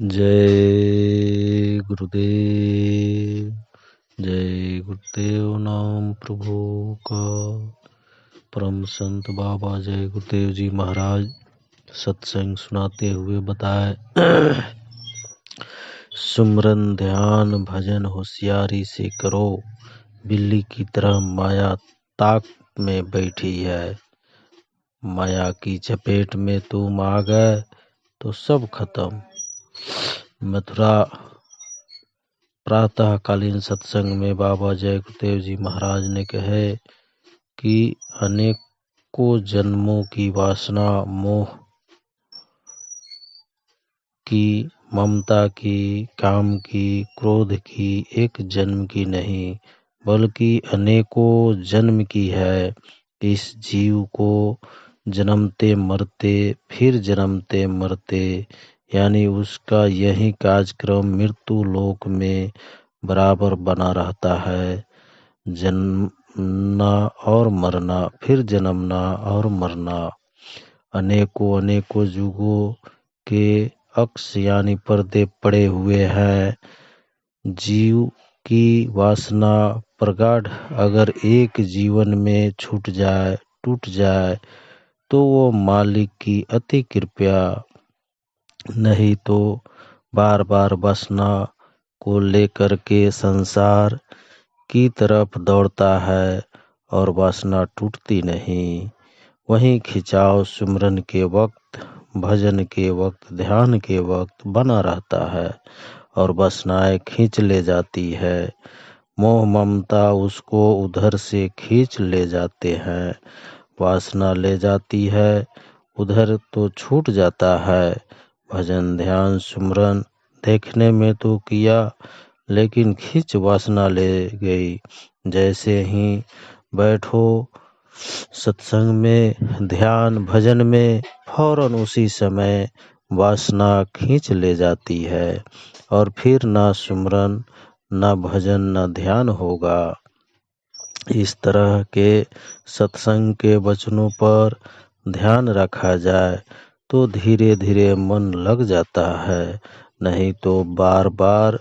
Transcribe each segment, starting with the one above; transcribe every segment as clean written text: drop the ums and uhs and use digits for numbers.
जय गुरुदेव। जय गुरुदेव। नाम प्रभु का। परम संत बाबा जय गुरुदेव जी महाराज सत्संग सुनाते हुए बताए, सुमरन ध्यान भजन होशियारी से करो, बिल्ली की तरह माया ताक में बैठी है। माया की चपेट में तुम आ गए तो सब खत्म। मथुरा प्रातःकालीन सत्संग में बाबा जय गुरुदेव जी महाराज ने कहे कि अनेकों जन्मों की वासना, मोह की, ममता की, काम की, क्रोध की एक जन्म की नहीं बल्कि अनेकों जन्म की है। इस जीव को जन्मते मरते फिर जन्मते मरते, यानी उसका यही कार्यक्रम मृत्यु लोक में बराबर बना रहता है। जन्मना और मरना, फिर जन्मना और मरना। अनेकों युगों के अक्स यानी पर्दे पड़े हुए हैं। जीव की वासना प्रगाढ़ अगर एक जीवन में छूट जाए, टूट जाए, तो वो मालिक की अति कृपा, नहीं तो बार बार वासना को लेकर के संसार की तरफ दौड़ता है और वासना टूटती नहीं। वहीं खिंचाव सुमरन के वक्त, भजन के वक्त, ध्यान के वक्त बना रहता है और वासनाएं खींच ले जाती है। मोह ममता उसको उधर से खींच ले जाते हैं। वासना ले जाती है उधर तो छूट जाता है। भजन ध्यान सुमरन देखने में तो किया, लेकिन खींच वासना ले गई। जैसे ही बैठो सत्संग में, ध्यान भजन में, फौरन उसी समय वासना खींच ले जाती है और फिर ना सुमरन, ना भजन, ना ध्यान होगा। इस तरह के सत्संग के वचनों पर ध्यान रखा जाए तो धीरे धीरे मन लग जाता है, नहीं तो बार बार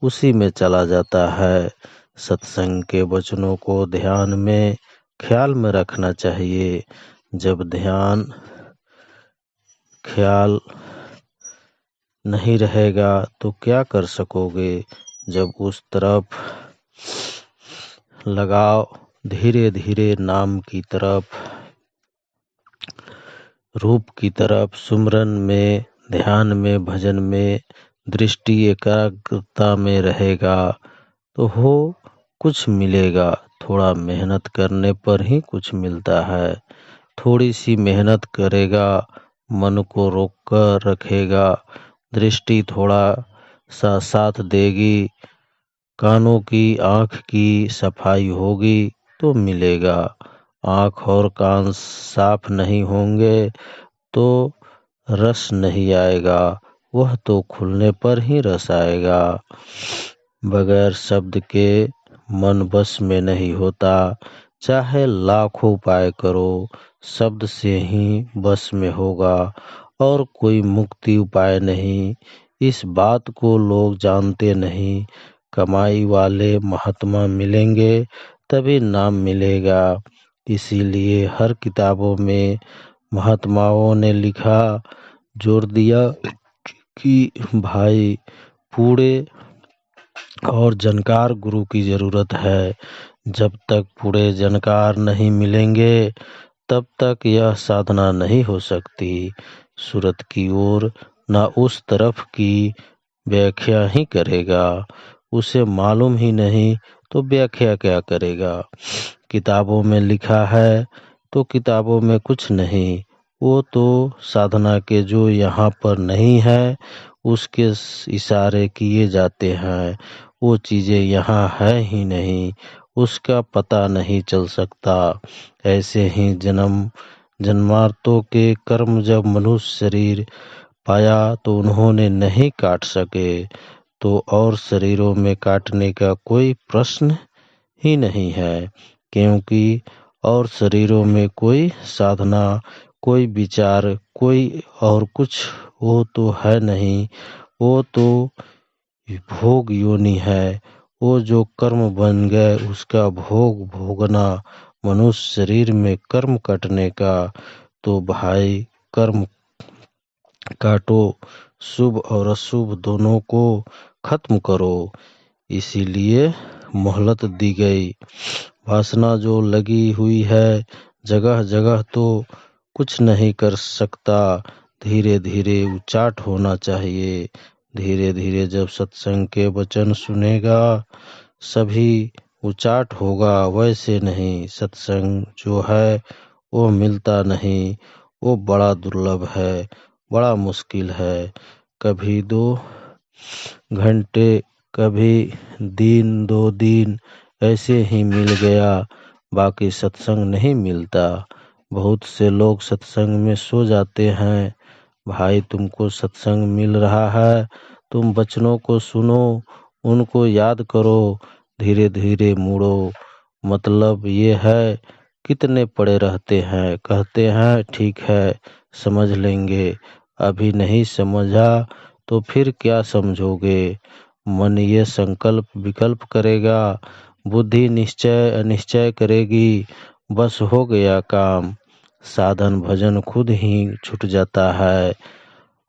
उसी में चला जाता है। सत्संग के वचनों को ध्यान में, ख्याल में रखना चाहिए। जब ध्यान ख्याल नहीं रहेगा तो क्या कर सकोगे। जब उस तरफ लगाओ, धीरे धीरे नाम की तरफ, रूप की तरफ, सुमरन में, ध्यान में, भजन में दृष्टि एकाग्रता में रहेगा तो हो कुछ मिलेगा। थोड़ा मेहनत करने पर ही कुछ मिलता है। थोड़ी सी मेहनत करेगा, मन को रोक कर रखेगा, दृष्टि थोड़ा सा साथ देगी, कानों की, आँख की सफाई होगी तो मिलेगा। आँख और कान साफ नहीं होंगे तो रस नहीं आएगा, वह तो खुलने पर ही रस आएगा। बगैर शब्द के मन बस में नहीं होता। चाहे लाखों उपाय करो, शब्द से ही बस में होगा और कोई मुक्ति उपाय नहीं। इस बात को लोग जानते नहीं। कमाई वाले महात्मा मिलेंगे तभी नाम मिलेगा। इसीलिए हर किताबों में महात्माओं ने लिखा, जोर दिया कि भाई पूरे और जानकार गुरु की जरूरत है। जब तक पूरे जानकार नहीं मिलेंगे तब तक यह साधना नहीं हो सकती। सूरत की ओर ना उस तरफ की व्याख्या ही करेगा। उसे मालूम ही नहीं तो व्याख्या क्या करेगा। किताबों में लिखा है तो किताबों में कुछ नहीं। वो तो साधना के जो यहाँ पर नहीं है उसके इशारे किए जाते हैं। वो चीजें यहाँ है ही नहीं, उसका पता नहीं चल सकता। ऐसे ही जन्मार्तों के कर्म जब मनुष्य शरीर पाया तो उन्होंने नहीं काट सके, तो और शरीरों में काटने का कोई प्रश्न ही नहीं है, क्योंकि और शरीरों में कोई साधना, कोई विचार, कोई और कुछ वो तो है नहीं। वो तो भोग योनि है। वो जो कर्म बन गए उसका भोग भोगना। मनुष्य शरीर में कर्म कटने का। तो भाई कर्म काटो, शुभ और अशुभ दोनों को खत्म करो। इसीलिए मोहलत दी गई। वासना जो लगी हुई है जगह जगह तो कुछ नहीं कर सकता। धीरे धीरे उचाट होना चाहिए। धीरे धीरे जब सत्संग के वचन सुनेगा सभी उचाट होगा। वैसे नहीं, सत्संग जो है वो मिलता नहीं। वो बड़ा दुर्लभ है, बड़ा मुश्किल है। कभी 2 घंटे, कभी दिन 2 दिन ऐसे ही मिल गया, बाकी सत्संग नहीं मिलता। बहुत से लोग सत्संग में सो जाते हैं। भाई तुमको सत्संग मिल रहा है, तुम वचनों को सुनो, उनको याद करो, धीरे धीरे मुड़ो। मतलब ये है, कितने पड़े रहते हैं, कहते हैं ठीक है समझ लेंगे, अभी नहीं समझा तो फिर क्या समझोगे। मन ये संकल्प विकल्प करेगा, बुद्धि निश्चय अनिश्चय करेगी, बस हो गया काम। साधन भजन खुद ही छूट जाता है।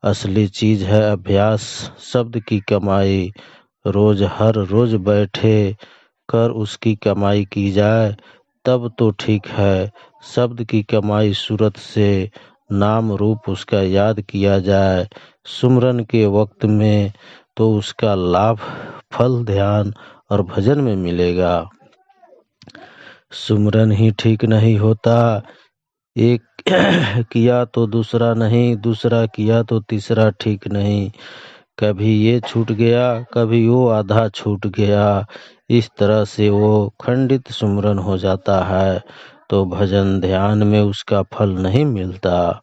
असली चीज है अभ्यास, शब्द की कमाई। रोज हर रोज बैठे कर उसकी कमाई की जाए तब तो ठीक है। शब्द की कमाई सूरत से, नाम रूप उसका याद किया जाए सुमरन के वक्त में, तो उसका लाभ फल ध्यान और भजन में मिलेगा। सुमरन ही ठीक नहीं होता, एक किया तो दूसरा नहीं, दूसरा किया तो तीसरा ठीक नहीं। कभी ये छूट गया, कभी वो आधा छूट गया। इस तरह से वो खंडित सुमरन हो जाता है, तो भजन ध्यान में उसका फल नहीं मिलता।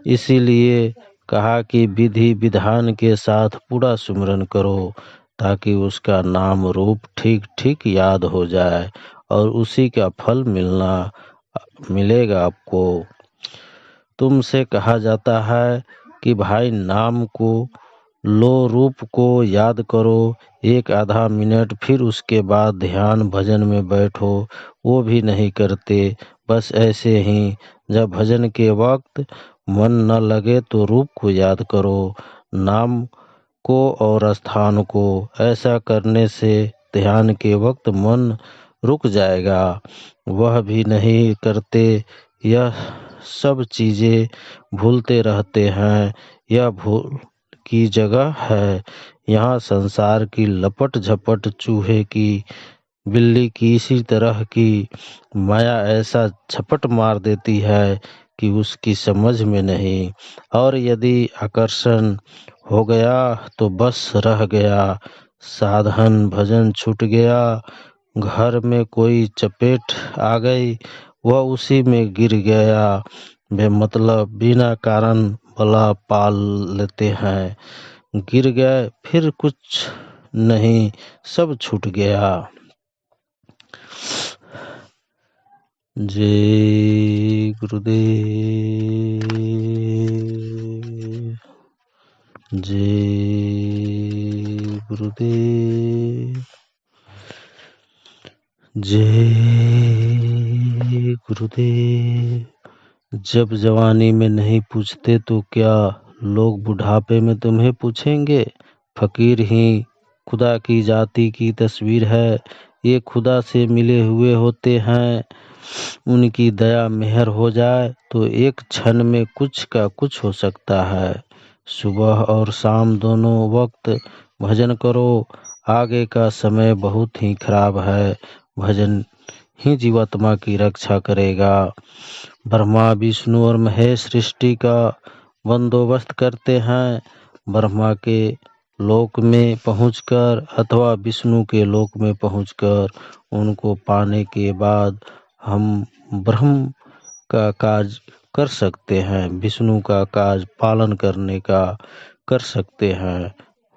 इसीलिए कहा कि विधि विधान के साथ पूरा सुमरन करो, ताकि उसका नाम रूप ठीक ठीक याद हो जाए और उसी का फल मिलेगा आपको। तुमसे कहा जाता है कि भाई नाम को लो, रूप को याद करो 1 आधा मिनट, फिर उसके बाद ध्यान भजन में बैठो। वो भी नहीं करते, बस ऐसे ही। जब भजन के वक्त मन न लगे तो रूप को याद करो, नाम को और स्थान को। ऐसा करने से ध्यान के वक्त मन रुक जाएगा। वह भी नहीं करते, यह सब चीजें भूलते रहते हैं। यह भूल की जगह है। यहाँ संसार की लपट झपट, चूहे की बिल्ली की इसी तरह की माया ऐसा झपट मार देती है कि उसकी समझ में नहीं। और यदि आकर्षण हो गया तो बस रह गया, साधन भजन छूट गया। घर में कोई चपेट आ गई, वह उसी में गिर गया। मतलब बिना कारण भला पाल लेते हैं, गिर गए फिर कुछ नहीं, सब छूट गया। जय गुरुदेव, जय गुरुदेव, जय गुरुदेव। जब जवानी में नहीं पूछते तो क्या लोग बुढ़ापे में तुम्हें पूछेंगे। फकीर ही खुदा की जाति की तस्वीर है। ये खुदा से मिले हुए होते हैं। उनकी दया मेहर हो जाए तो एक क्षण में कुछ का कुछ हो सकता है। सुबह और शाम दोनों वक्त भजन करो। आगे का समय बहुत ही खराब है। भजन ही जीवात्मा की रक्षा करेगा। ब्रह्मा विष्णु और महेश सृष्टि का बंदोबस्त करते हैं। ब्रह्मा के लोक में पहुंचकर अथवा विष्णु के लोक में पहुंचकर उनको पाने के बाद हम ब्रह्म का काज कर सकते हैं, विष्णु का काज पालन करने का कर सकते हैं।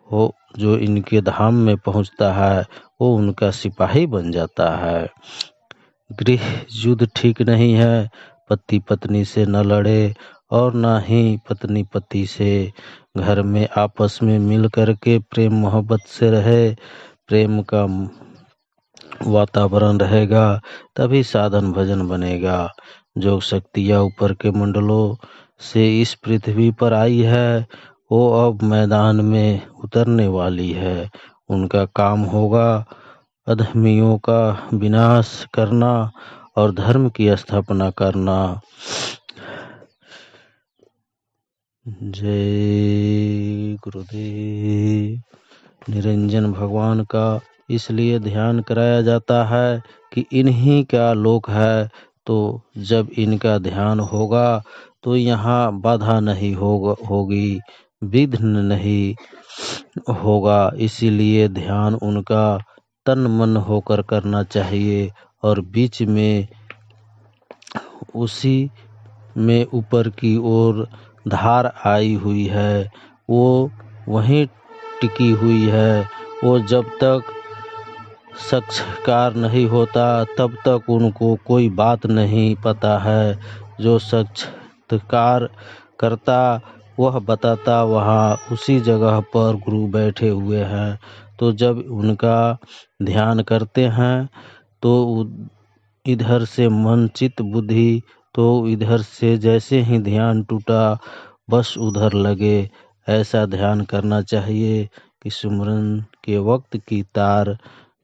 वो जो इनके धाम में पहुंचता है वो उनका सिपाही बन जाता है। गृह युद्ध ठीक नहीं है। पति पत्नी से न लड़े और ना ही पत्नी पति से। घर में आपस में मिल कर के प्रेम मोहब्बत से रहे, प्रेम का वातावरण रहेगा, तभी साधन भजन बनेगा। जो शक्तियाँ ऊपर के मंडलों से इस पृथ्वी पर आई है, वो अब मैदान में उतरने वाली है। उनका काम होगा अधर्मियों का विनाश करना और धर्म की स्थापना करना। जय गुरुदेव। निरंजन भगवान का इसलिए ध्यान कराया जाता है कि इन्हीं का लोक है, तो जब इनका ध्यान होगा तो यहाँ बाधा नहीं होगी, विघ्न नहीं होगा। इसीलिए ध्यान उनका तन मन होकर करना चाहिए। और बीच में उसी में ऊपर की ओर धार आई हुई है, वो वहीं टिकी हुई है। वो जब तक साक्षात्कार नहीं होता तब तक उनको कोई बात नहीं पता है। जो साक्षात्कार करता वह बताता, वहाँ उसी जगह पर गुरु बैठे हुए हैं। तो जब उनका ध्यान करते हैं तो इधर से मन चित्त बुद्धि, तो इधर से जैसे ही ध्यान टूटा बस उधर लगे। ऐसा ध्यान करना चाहिए कि सुमरन के वक्त की तार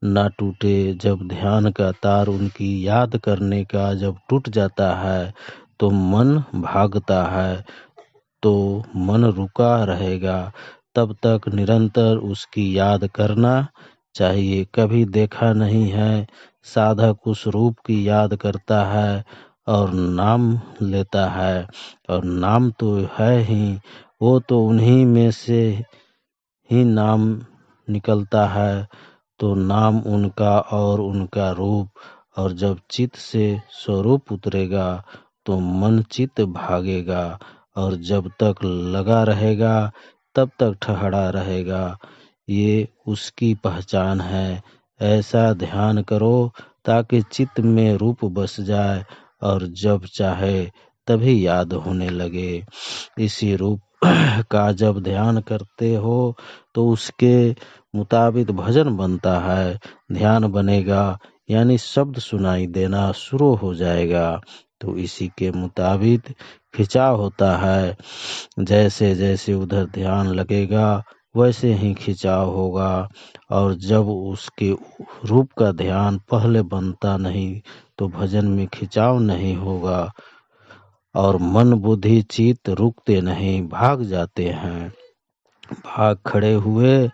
ना टूटे। जब ध्यान का तार उनकी याद करने का जब टूट जाता है तो मन भागता है, तो मन रुका रहेगा। तब तक निरंतर उसकी याद करना चाहिए। कभी देखा नहीं है साधक उस रूप की याद करता है और नाम लेता है, और नाम तो है ही, वो तो उन्हीं में से ही नाम निकलता है। तो नाम उनका और उनका रूप, और जब चित्त से स्वरूप उतरेगा तो मन चित्त भागेगा, और जब तक लगा रहेगा तब तक ठहरा रहेगा। ये उसकी पहचान है। ऐसा ध्यान करो ताकि चित्त में रूप बस जाए, और जब चाहे तभी याद होने लगे। इसी रूप का जब ध्यान करते हो तो उसके मुताबिक भजन बनता है। ध्यान बनेगा यानी शब्द सुनाई देना शुरू हो जाएगा, तो इसी के मुताबिक खिंचाव होता है। जैसे जैसे उधर ध्यान लगेगा वैसे ही खिंचाव होगा। और जब उसके रूप का ध्यान पहले बनता नहीं तो भजन में खिंचाव नहीं होगा, और मन बुद्धि चित्त रुकते नहीं, भाग जाते हैं। भाग खड़े हुए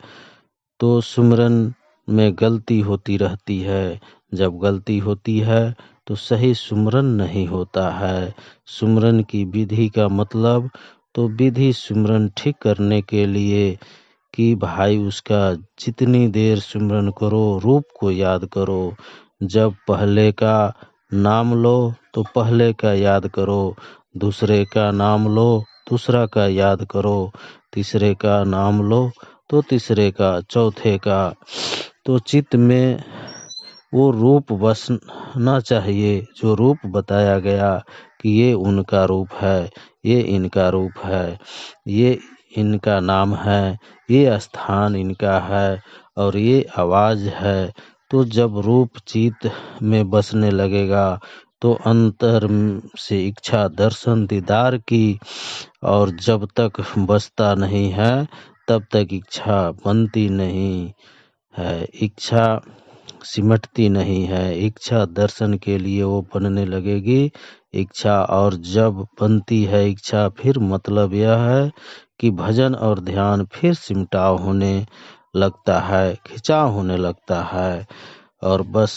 तो सुमिरन में गलती होती रहती है। जब गलती होती है तो सही सुमिरन नहीं होता है। सुमिरन की विधि का मतलब, तो विधि सुमिरन ठीक करने के लिए कि भाई उसका जितनी देर सुमिरन करो रूप को याद करो। जब पहले का नाम लो तो पहले का याद करो, दूसरे का नाम लो दूसरा का याद करो, तीसरे का नाम लो तो तीसरे का, चौथे का। तो चित्त में वो रूप बसना चाहिए, जो रूप बताया गया कि ये उनका रूप है, ये इनका रूप है, ये इनका नाम है, ये स्थान इनका है, और ये आवाज़ है। तो जब रूप चित्त में बसने लगेगा तो अंतर से इच्छा दर्शन दीदार की, और जब तक बसता नहीं है तब तक इच्छा बनती नहीं है, इच्छा सिमटती नहीं है। इच्छा दर्शन के लिए वो बनने लगेगी इच्छा, और जब बनती है इच्छा फिर मतलब यह है कि भजन और ध्यान फिर सिमटाव होने लगता है, खिंचाव होने लगता है। और बस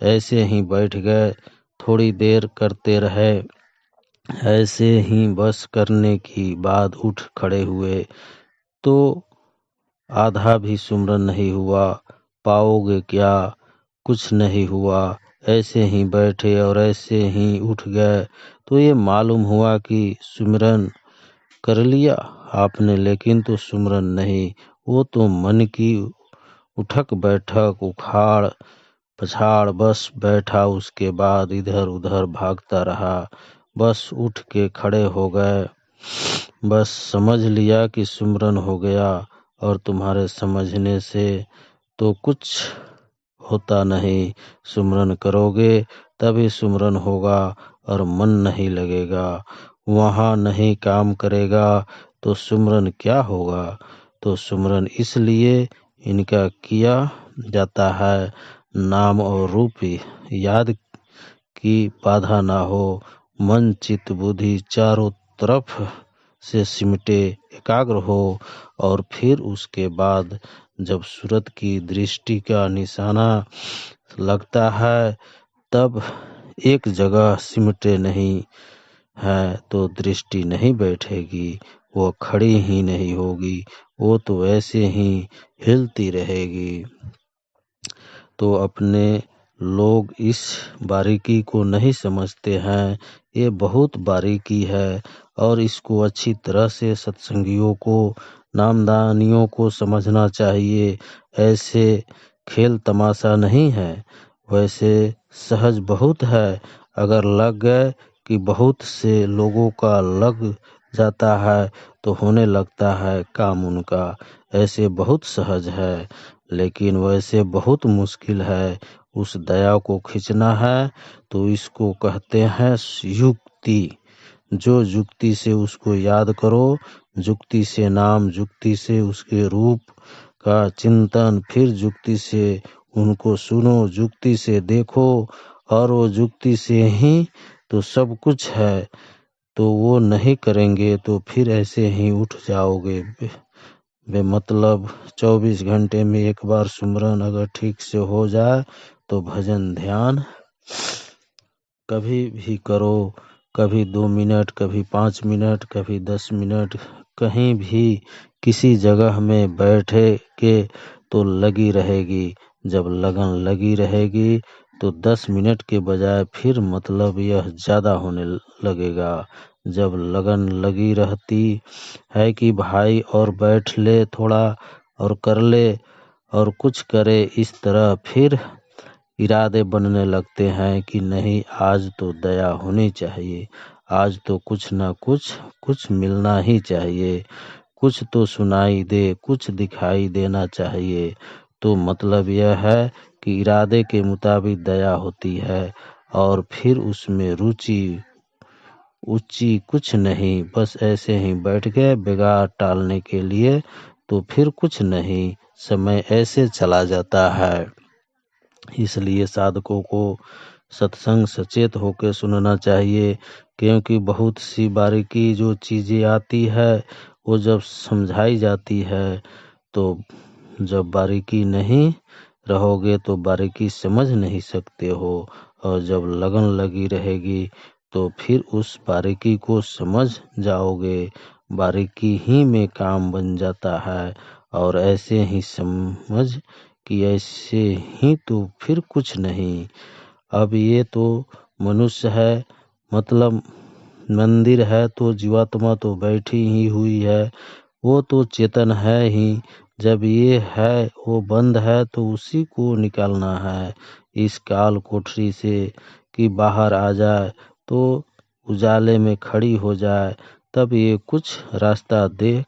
ऐसे ही बैठ गए, थोड़ी देर करते रहे, ऐसे ही बस करने की बाद उठ खड़े हुए तो आधा भी सुमरन नहीं हुआ। पाओगे क्या, कुछ नहीं हुआ। ऐसे ही बैठे और ऐसे ही उठ गए तो ये मालूम हुआ कि सुमिरन कर लिया आपने, लेकिन तो सुमिरन नहीं, वो तो मन की उठक बैठक उखाड़ पछाड़ बस बैठा। उसके बाद इधर उधर भागता रहा, बस उठ के खड़े हो गए। बस समझ लिया कि सुमरन हो गया, और तुम्हारे समझने से तो कुछ होता नहीं। सुमरन करोगे तभी सुमरन होगा, और मन नहीं लगेगा, वहाँ नहीं काम करेगा, तो सुमरन क्या होगा। तो सुमरन इसलिए इनका किया जाता है, नाम और रूप याद की बाधा ना हो, मन चित्त बुद्धि चारों तरफ से सिमटे, एकाग्र हो, और फिर उसके बाद जब सूरत की दृष्टि का निशाना लगता है, तब एक जगह सिमटे नहीं है तो दृष्टि नहीं बैठेगी, वो खड़ी ही नहीं होगी, वो तो ऐसे ही हिलती रहेगी। तो अपने लोग इस बारीकी को नहीं समझते हैं, ये बहुत बारीकी है, और इसको अच्छी तरह से सत्संगियों को, नामदानियों को समझना चाहिए। ऐसे खेल तमाशा नहीं है, वैसे सहज बहुत है। अगर लग गए कि बहुत से लोगों का लग जाता है तो होने लगता है काम उनका, ऐसे बहुत सहज है। लेकिन वैसे बहुत मुश्किल है। उस दया को खींचना है तो इसको कहते हैं युक्ति। जो युक्ति से उसको याद करो, युक्ति से नाम, युक्ति से उसके रूप का चिंतन, फिर युक्ति से उनको सुनो, युक्ति से देखो, और वो युक्ति से ही तो सब कुछ है। तो वो नहीं करेंगे तो फिर ऐसे ही उठ जाओगे मतलब 24 घंटे में एक बार सुमरन अगर ठीक से हो जाए तो भजन ध्यान कभी भी करो, कभी 2 मिनट, कभी 5 मिनट, कभी 10 मिनट, कहीं भी किसी जगह में बैठे के तो लगी रहेगी। जब लगन लगी रहेगी तो 10 मिनट के बजाय फिर मतलब यह ज़्यादा होने लगेगा। जब लगन लगी रहती है कि भाई और बैठ ले थोड़ा, और कर ले, और कुछ करे, इस तरह फिर इरादे बनने लगते हैं कि नहीं, आज तो दया होनी चाहिए, आज तो कुछ ना कुछ मिलना ही चाहिए, कुछ तो सुनाई दे, कुछ दिखाई देना चाहिए। तो मतलब यह है कि इरादे के मुताबिक दया होती है, और फिर उसमें रुचि ऊंची कुछ नहीं, बस ऐसे ही बैठ गए बिगाड़ टालने के लिए, तो फिर कुछ नहीं, समय ऐसे चला जाता है। इसलिए साधकों को सत्संग सचेत होकर सुनना चाहिए, क्योंकि बहुत सी बारीकी जो चीज़ें आती है वो जब समझाई जाती है, तो जब बारीकी नहीं रहोगे तो बारीकी समझ नहीं सकते हो, और जब लगन लगी रहेगी तो फिर उस बारीकी को समझ जाओगे। बारीकी ही में काम बन जाता है, और ऐसे ही समझ कि ऐसे ही तो फिर कुछ नहीं। अब ये तो मनुष्य है, मतलब मंदिर है तो जीवात्मा तो बैठी ही हुई है, वो तो चेतन है ही। जब ये है वो बंद है तो उसी को निकालना है इस काल कोठरी से, कि बाहर आ जाए तो उजाले में खड़ी हो जाए, तब ये कुछ रास्ता देख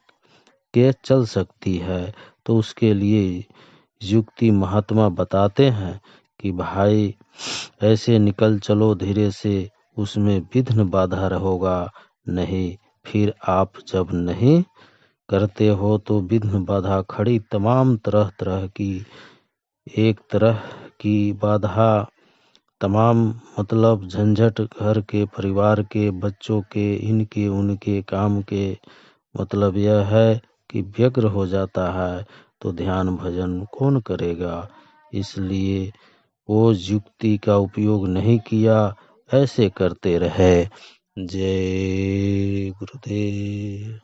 के चल सकती है। तो उसके लिए युक्ति महात्मा बताते हैं कि भाई ऐसे निकल चलो धीरे से, उसमें विघ्न बाधा होगा नहीं। फिर आप जब नहीं करते हो तो विघ्न बाधा खड़ी तमाम तरह तरह की, एक तरह की बाधा, तमाम मतलब झंझट, घर के, परिवार के, बच्चों के, इनके उनके काम के, मतलब यह है कि व्यग्र हो जाता है तो ध्यान भजन कौन करेगा। इसलिए वो युक्ति का उपयोग नहीं किया, ऐसे करते रहे। जय गुरुदेव।